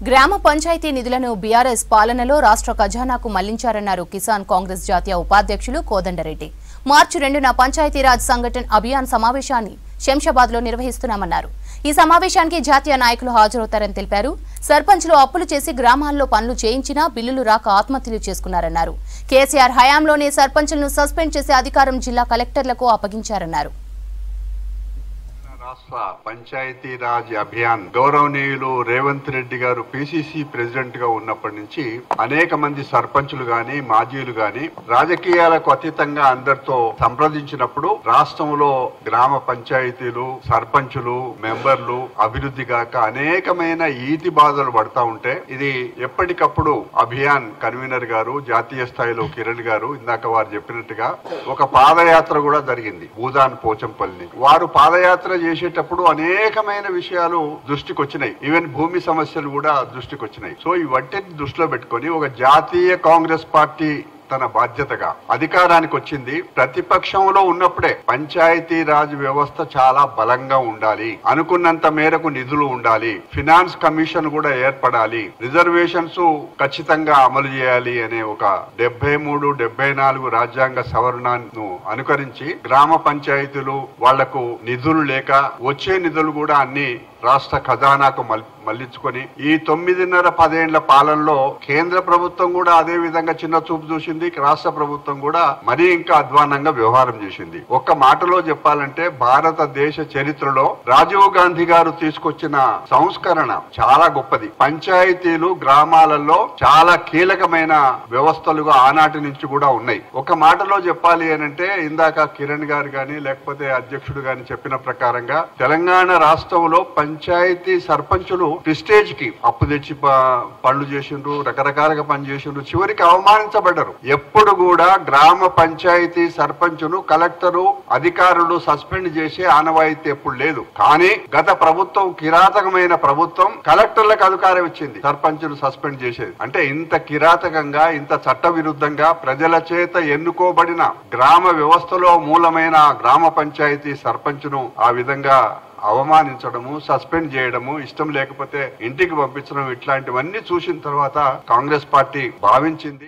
గ్రామ పంచాయతీ నిధులను బీఆర్ఎస్ పాలనలో రాష్ట్ర ఖజానాకు మళ్లించారన్నారు కిసాన్ కాంగ్రెస్ జాతీయ ఉపాధ్యక్షులు కోదండరెడ్డి. మార్చి 2న పంచాయతీరాజ్ సంఘటన్ అభియాన్ సమావేశాన్ని శంషాబాద్లో నిర్వహిస్తున్నామన్నారు. ఈ సమావేశానికి జాతీయ నాయకులు హాజరవుతారని తెలిపారు. సర్పంచ్లు అప్పులు చేసి గ్రామాల్లో పనులు చేయించినా బిల్లులు రాక ఆత్మహత్యలు చేసుకున్నారన్నారు. కేసీఆర్ హయాంలోనే సర్పంచ్లను సస్పెండ్ చేసే అధికారం జిల్లా కలెక్టర్లకు అప్పగించారన్నారు. రాష్ట్ర పంచాయతీరాజ్ అభియాన్ గౌరవనీయులు రేవంత్ రెడ్డి గారు పిసిసి ప్రెసిడెంట్ గా ఉన్నప్పటి నుంచి అనేక మంది సర్పంచులు గాని మాజీలు గాని రాజకీయాలకు అతీతంగా అందరితో సంప్రదించినప్పుడు రాష్ట్రంలో గ్రామ పంచాయతీలు సర్పంచులు మెంబర్లు అభివృద్ధి గాక అనేకమైన ఈతి బాధలు పడతా ఉంటే ఇది ఎప్పటికప్పుడు అభియాన్ కన్వీనర్ గారు జాతీయ స్థాయిలో కిరణ్ గారు ఇందాక వారు చెప్పినట్టుగా ఒక పాదయాత్ర కూడా జరిగింది భూదాన్ పోచంపల్లి. వారు పాదయాత్ర చేసేటప్పుడు అనేకమైన విషయాలు దృష్టికి వచ్చినాయి. ఈవెన్ భూమి సమస్యలు కూడా దృష్టికి వచ్చినాయి. సో ఇవన్నిటిని దృష్టిలో పెట్టుకొని ఒక జాతీయ కాంగ్రెస్ పార్టీ తన బాధ్యతగా అధికారానికి వచ్చింది. ప్రతిపక్షంలో ఉన్నప్పుడే పంచాయతీ రాజ్ వ్యవస్థ చాలా బలంగా ఉండాలి, అనుకున్నంత మేరకు నిధులు ఉండాలి, ఫినాన్స్ కమిషన్ కూడా ఏర్పడాలి, రిజర్వేషన్స్ ఖచ్చితంగా అమలు చేయాలి అనే ఒక 73, 74 రాజ్యాంగ సవరణను అనుకరించి గ్రామ పంచాయతీలు వాళ్లకు నిధులు లేక వచ్చే నిధులు కూడా అన్ని రాష్ట్ర ఖజానాకు మళ్లించుకొని ఈ 9.5 ఏళ్ల పాలనలో కేంద్ర ప్రభుత్వం కూడా అదే విధంగా చిన్న చూపు చూసింది. రాష్ట్ర ప్రభుత్వం కూడా మరీ ఇంకా అధ్వానంగా వ్యవహారం చేసింది. ఒక్క మాటలో చెప్పాలంటే భారతదేశ చరిత్రలో రాజీవ్ గాంధీ గారు తీసుకొచ్చిన సంస్కరణ చాలా గొప్పది. పంచాయతీలు గ్రామాలలో చాలా కీలకమైన వ్యవస్థలుగా ఆనాటి నుంచి కూడా ఉన్నాయి. ఒక మాటలో చెప్పాలి అనంటే ఇందాక కిరణ్ గారు గాని లేకపోతే అధ్యక్షుడు గాని చెప్పిన ప్రకారంగా తెలంగాణ రాష్ట్రంలో పంచాయతీ సర్పంచులు ప్రెస్టేజ్ కి అప్పు తెచ్చి పనులు చేసిండ్రు, రకరకాలుగా పని చేసిండ్రు, చివరికి అవమానించబడ్డారు. ఎప్పుడు కూడా గ్రామ పంచాయతీ సర్పంచును కలెక్టరు అధికారులు సస్పెండ్ చేసే ఆనవాయితీ ఎప్పుడు లేదు. కానీ గత ప్రభుత్వం కిరాతకమైన ప్రభుత్వం కలెక్టర్లకు అధికారం ఇచ్చింది సర్పంచును సస్పెండ్ చేసేది. అంటే ఇంత కిరాతకంగా ఇంత చట్ట విరుద్ధంగా ప్రజల చేత ఎన్నుకోబడిన గ్రామ వ్యవస్థలో మూలమైన గ్రామ పంచాయతీ సర్పంచును ఆ విధంగా అవమానించడము, సస్పెండ్ చేయడము, ఇష్టం లేకపోతే ఇంటికి పంపించడం, ఇట్లాంటివన్నీ చూసిన తర్వాత కాంగ్రెస్ పార్టీ భావించింది.